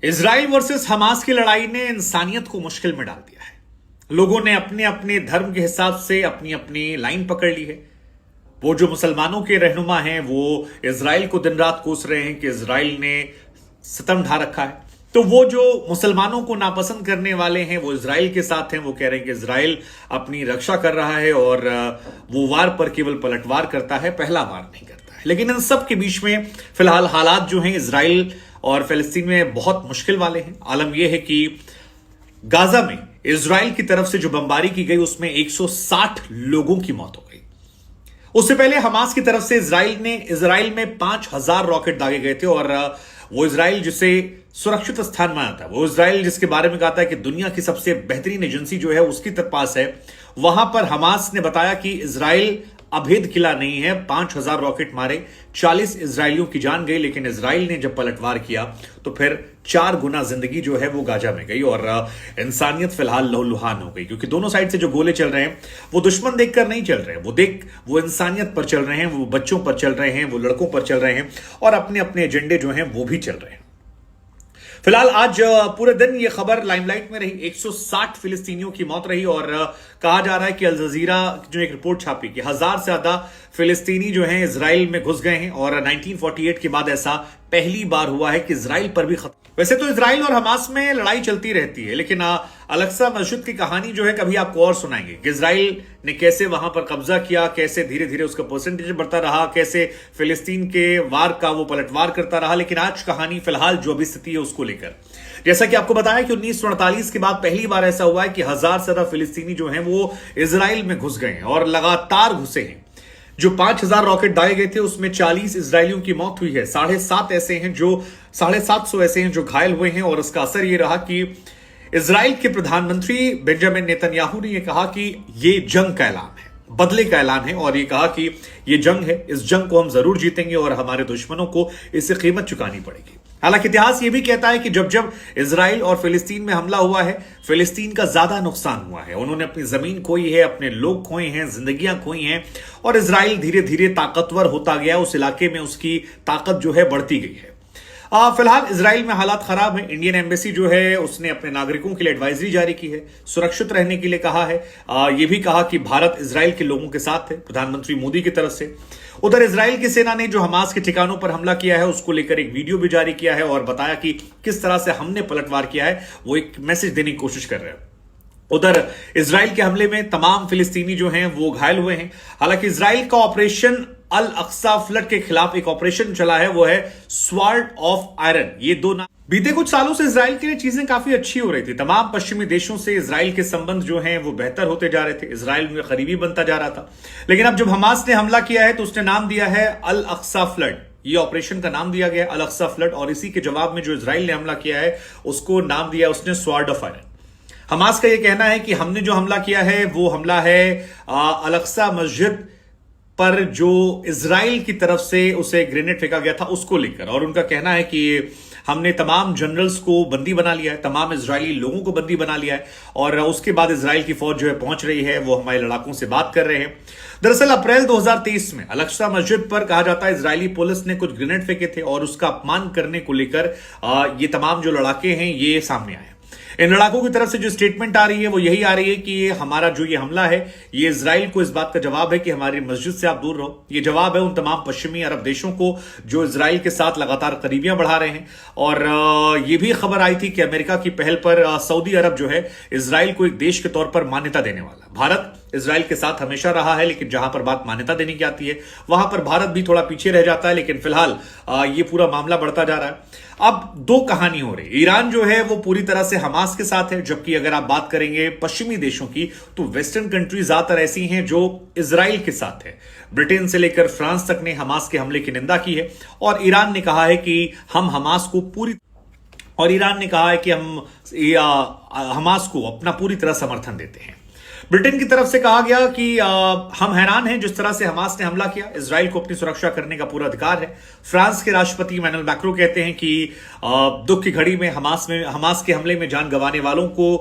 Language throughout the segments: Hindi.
इजराइल वर्सेस हमास की लड़ाई ने इंसानियत को मुश्किल में डाल दिया है। लोगों ने अपने अपने धर्म के हिसाब से अपनी अपनी लाइन पकड़ ली है। वो जो मुसलमानों के रहनुमा हैं वो इजराइल को दिन रात कोस रहे हैं कि इजराइल ने सितम ढा रखा है। तो वो जो मुसलमानों को नापसंद करने वाले हैं वो इजराइल के साथ हैं। वो कह रहे हैं कि इजराइल अपनी रक्षा कर रहा है और वो वार पर केवल पलटवार करता है, पहला वार नहीं करता है। लेकिन इन सब के बीच में फिलहाल हालात जो हैं इजराइल और फिलिस्तीन में बहुत मुश्किल वाले हैं। आलम यह है कि गाजा में इजराइल की तरफ से जो बमबारी की गई उसमें 160 लोगों की मौत हो गई। उससे पहले हमास की तरफ से इजराइल में 5000 रॉकेट दागे गए थे और वो इजराइल जिसे सुरक्षित स्थान माना था, वो इजराइल जिसके बारे में कहा था कि दुनिया की सबसे बेहतरीन एजेंसी जो है उसकी पास है, वहां पर हमास ने बताया कि इजराइल अभेद किला नहीं है। 5000 रॉकेट मारे, 40 इजरायलियों की जान गई। लेकिन इजराइल ने जब पलटवार किया तो फिर 4 गुना जिंदगी जो है वो गाजा में गई और इंसानियत फिलहाल लहूलुहान हो गई, क्योंकि दोनों साइड से जो गोले चल रहे हैं वो दुश्मन देखकर नहीं चल रहे हैं, वो इंसानियत पर चल रहे हैं, वो बच्चों पर चल रहे हैं, वो लड़कों पर चल रहे हैं और अपने अपने एजेंडे जो हैं वो भी चल रहे हैं। फिलहाल आज पूरे दिन ये खबर लाइमलाइट में रही। 160 फिलिस्तीनियों की मौत रही और कहा जा रहा है कि अल जजीरा जो एक रिपोर्ट छापी कि 1000 से ज्यादा फिलिस्तीनी जो हैं इजराइल में घुस गए हैं और 1948 के बाद ऐसा पहली बार हुआ है कि इजराइल पर भी वैसे तो इजराइल और हमास में लड़ाई चलती रहती है, लेकिन अल-अक्सा मस्जिद की कहानी जो है कभी आपको और सुनाएंगे कि इजराइल ने कैसे वहां पर कब्जा किया, कैसे धीरे धीरे उसका परसेंटेज बढ़ता रहा, कैसे फिलिस्तीन के वार का वो पलटवार करता रहा। लेकिन आज कहानी फिलहाल जो अभी स्थिति है उसको लेकर, जैसा कि आपको बताया कि 1948 के बाद पहली बार ऐसा हुआ है कि 1000 से ज्यादा फिलिस्तीनी जो हैं वो इजराइल में घुस गए हैं और लगातार घुसे हैं। जो 5000 रॉकेट दागे गए थे उसमें 40 इजरायलियों की मौत हुई है। 750 ऐसे हैं जो घायल हुए हैं और उसका असर यह रहा कि इजराइल के प्रधानमंत्री बेंजामिन नेतन्याहू ने यह कहा कि यह जंग का ऐलान है, बदले का ऐलान है और ये कहा कि ये जंग है, इस जंग को हम जरूर जीतेंगे और हमारे दुश्मनों को इससे कीमत चुकानी पड़ेगी। हालांकि इतिहास ये भी कहता है कि जब जब इजराइल और फिलिस्तीन में हमला हुआ है, फिलिस्तीन का ज्यादा नुकसान हुआ है। उन्होंने अपनी जमीन खोई है, अपने लोग खोए हैं, जिंदगियां खोई हैं और इजराइल धीरे धीरे ताकतवर होता गया। उस इलाके में उसकी ताकत जो है बढ़ती गई है। फिलहाल इजराइल में हालात खराब है। इंडियन एम्बेसी जो है उसने अपने नागरिकों के लिए एडवाइजरी जारी की है, सुरक्षित रहने के लिए कहा है। यह भी कहा कि भारत इजराइल के लोगों के साथ है, प्रधानमंत्री मोदी की तरफ से। उधर इजराइल की सेना ने जो हमास के ठिकानों पर हमला किया है उसको लेकर एक वीडियो भी जारी किया है और बताया कि किस तरह से हमने पलटवार किया है, वो एक मैसेज देने की कोशिश कर रहे हैं। उधर इजराइल के हमले में तमाम फिलिस्तीनी जो हैं वो घायल हुए हैं। हालांकि इजराइल का ऑपरेशन अल अक्सा फ्लड के खिलाफ एक ऑपरेशन चला है, वो है स्वॉर्ड ऑफ आयरन। ये दो नाम बीते कुछ सालों से इजराइल के लिए चीजें काफी अच्छी हो रही थी। तमाम पश्चिमी देशों से इजराइल के संबंध जो हैं वो बेहतर होते जा रहे थे, इजराइल उनका करीबी बनता जा रहा था। लेकिन अब जब हमास ने हमला किया है तो उसने नाम दिया है अल अक्सा फ्लड। ये ऑपरेशन का नाम दिया गया अल अक्सा फ्लड और इसी के जवाब में जो इजराइल ने हमला किया है उसको नाम दिया उसने स्वॉर्ड ऑफ आयरन। हमास का यह कहना है कि हमने जो हमला किया है वो हमला है अल अक्सा मस्जिद पर जो इजराइल की तरफ से उसे ग्रेनेड फेंका गया था उसको लेकर। और उनका कहना है कि हमने तमाम जनरल्स को बंदी बना लिया है, तमाम इजरायली लोगों को बंदी बना लिया है और उसके बाद इजराइल की फौज जो है पहुंच रही है, वो हमारे लड़ाकों से बात कर रहे हैं। दरअसल अप्रैल 2023 में अल अक्सा मस्जिद पर कहा जाता है इजरायली पुलिस ने कुछ ग्रेनेड फेंके थे और उसका अपमान करने को लेकर ये तमाम जो लड़ाके हैं ये सामने आए। इन लड़ाकों की तरफ से जो स्टेटमेंट आ रही है वो यही आ रही है कि हमारा जो ये हमला है ये इजराइल को इस बात का जवाब है कि हमारी मस्जिद से आप दूर रहो। ये जवाब है उन तमाम पश्चिमी अरब देशों को जो इजराइल के साथ लगातार करीबियां बढ़ा रहे हैं। और ये भी खबर आई थी कि अमेरिका की पहल पर सऊदी अरब जो है इजराइल को एक देश के तौर पर मान्यता देने वाला। भारत इजराइल के साथ हमेशा रहा है, लेकिन जहां पर बात मान्यता देने की आती है वहां पर भारत भी थोड़ा पीछे रह जाता है। लेकिन फिलहाल ये पूरा मामला बढ़ता जा रहा है। अब दो कहानी हो रही। ईरान जो है वो पूरी तरह से हमास के साथ है, जबकि अगर आप बात करेंगे पश्चिमी देशों की तो वेस्टर्न कंट्रीज ज्यादातर ऐसी हैं जो इजराइल के साथ है। ब्रिटेन से लेकर फ्रांस तक ने हमास के हमले की निंदा की है और ईरान ने कहा है कि हम हमास को अपना पूरी तरह समर्थन देते हैं। ब्रिटेन की तरफ से कहा गया कि हम हैरान हैं जिस तरह से हमास ने हमला किया, इजराइल को अपनी सुरक्षा करने का पूरा अधिकार है। फ्रांस के राष्ट्रपति इमैनुअल मैक्रों कहते हैं कि दुख की घड़ी में हमास के हमले में जान गंवाने वालों को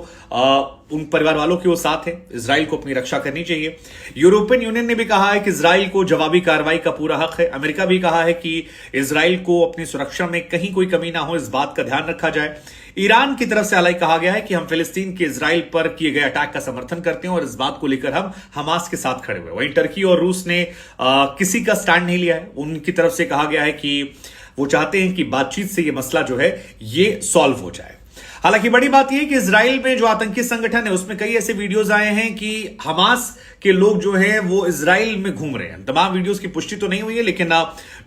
उन परिवार वालों के वो साथ है, इजराइल को अपनी रक्षा करनी चाहिए। यूरोपियन यूनियन ने भी कहा है कि इजराइल को जवाबी कार्रवाई का पूरा हक है। अमेरिका भी कहा है कि इजराइल को अपनी सुरक्षा में कहीं कोई कमी ना हो, इस बात का ध्यान रखा जाए। ईरान की तरफ से हालांकि कहा गया है कि हम फिलिस्तीन के इजराइल पर किए गए अटैक का समर्थन करते हैं और इस बात को लेकर हम हमास के साथ खड़े हुए। वहीं टर्की और रूस ने किसी का स्टैंड नहीं लिया है। उनकी तरफ से कहा गया है कि वो चाहते हैं कि बातचीत से ये मसला जो है ये सॉल्व हो जाए। हालांकि बड़ी बात यह है कि इजराइल में जो आतंकी संगठन है उसमें कई ऐसे वीडियोस आए हैं कि हमास के लोग जो हैं वो इजराइल में घूम रहे हैं। तमाम वीडियोस की पुष्टि तो नहीं हुई है, लेकिन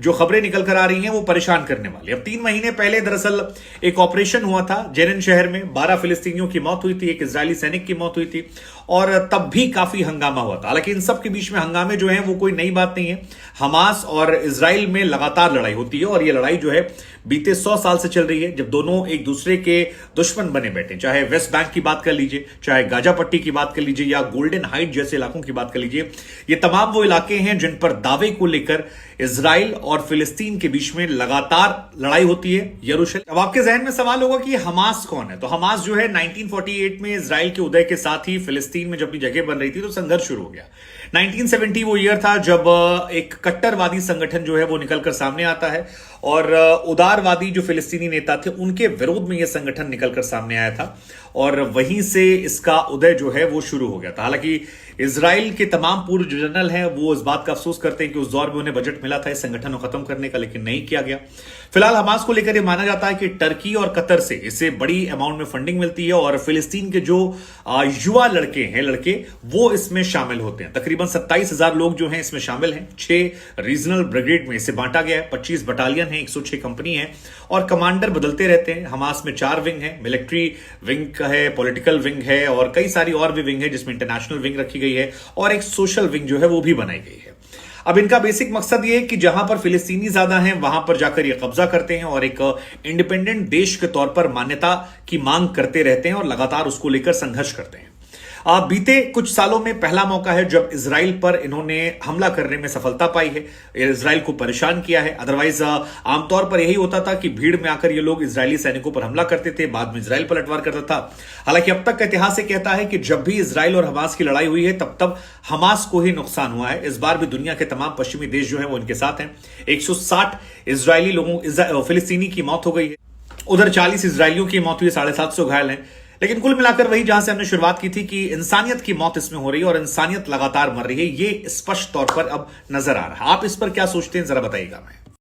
जो खबरें निकल कर आ रही हैं वो परेशान करने वाली। अब 3 महीने पहले दरअसल एक ऑपरेशन हुआ था जेनिन शहर में, 12 फिलिस्तीनियों की मौत हुई थी, एक इजरायली सैनिक की मौत हुई थी और तब भी काफी हंगामा हुआ था। हालांकि इन सब के बीच में हंगामे जो है वो कोई नई बात नहीं है। हमास और इजराइल में लगातार लड़ाई होती है और ये लड़ाई जो है बीते 100 साल से चल रही है, जब दोनों एक दूसरे के दुश्मन बने बैठे। चाहे वेस्ट बैंक की बात कर लीजिए, चाहे गाजा पट्टी की बात कर लीजिए या गोल्डन हाइट जैसे इलाकों की बात कर लीजिए, ये तमाम वो इलाके हैं जिन पर दावे को लेकर इजराइल और फिलिस्तीन के बीच में लगातार लड़ाई होती है। यरूशलेम। अब आपके जहन में सवाल होगा कि हमास कौन है? तो हमास जो है 1948 में इजराइल के उदय के साथ ही फिलिस्तीन में जब अपनी जगह बन रही थी तो संघर्ष शुरू हो गया। 1970 वो ईयर था जब एक कट्टरवादी संगठन जो है वो निकलकर सामने आता है और उदारवादी जो फिलिस्तीनी नेता थे उनके विरोध में यह संगठन निकलकर सामने आया था और वहीं से इसका उदय जो है वो शुरू हो गया था। हालांकि इजराइल के तमाम पूर्व जनरल हैं वो इस बात का अफसोस करते हैं कि उस दौर में उन्हें बजट मिला था इस संगठन को खत्म करने का, लेकिन नहीं किया गया। फिलहाल हमास को लेकर यह माना जाता है कि टर्की और कतर से इसे बड़ी अमाउंट में फंडिंग मिलती है और फिलिस्तीन के जो युवा लड़के वो इसमें शामिल होते हैं। तकरीबन 27,000 लोग जो हैं इसमें शामिल हैं। 6 रीजनल ब्रिगेड में इसे बांटा गया है, 25 बटालियन है, 106 कंपनी है और कमांडर बदलते रहते हैं। हमास में 4 विंग है, मिलिट्री विंग है, पॉलिटिकल विंग है और कई सारी और भी विंग है जिसमें इंटरनेशनल विंग रखी गई है और एक सोशल विंग जो है वो भी बनाई गई है। अब इनका बेसिक मकसद ये है कि जहां पर फिलिस्तीनी ज्यादा हैं वहां पर जाकर ये कब्जा करते हैं और एक इंडिपेंडेंट देश के तौर पर मान्यता की मांग करते रहते हैं और लगातार उसको लेकर संघर्ष करते हैं। बीते कुछ सालों में पहला मौका है जब इजराइल पर इन्होंने हमला करने में सफलता पाई है, इजराइल को परेशान किया है। अदरवाइज आमतौर पर यही होता था कि भीड़ में आकर ये लोग इजरायली सैनिकों पर हमला करते थे, बाद में इजराइल पलटवार करता था। हालांकि अब तक का इतिहास ये कहता है कि जब भी इजराइल और हमास की लड़ाई हुई है तब हमास को ही नुकसान हुआ है। इस बार भी दुनिया के तमाम पश्चिमी देश जो है वो इनके साथ हैं। 160 इजरायली लोगों फिलिस्तीनी की मौत हो गई है, उधर 40 इजरायलियों की मौत हुई, 750 घायल हैं। लेकिन कुल मिलाकर वही जहां से हमने शुरुआत की थी कि इंसानियत की मौत इसमें हो रही है और इंसानियत लगातार मर रही है, ये स्पष्ट तौर पर अब नजर आ रहा है। आप इस पर क्या सोचते हैं जरा बताइएगा। मैं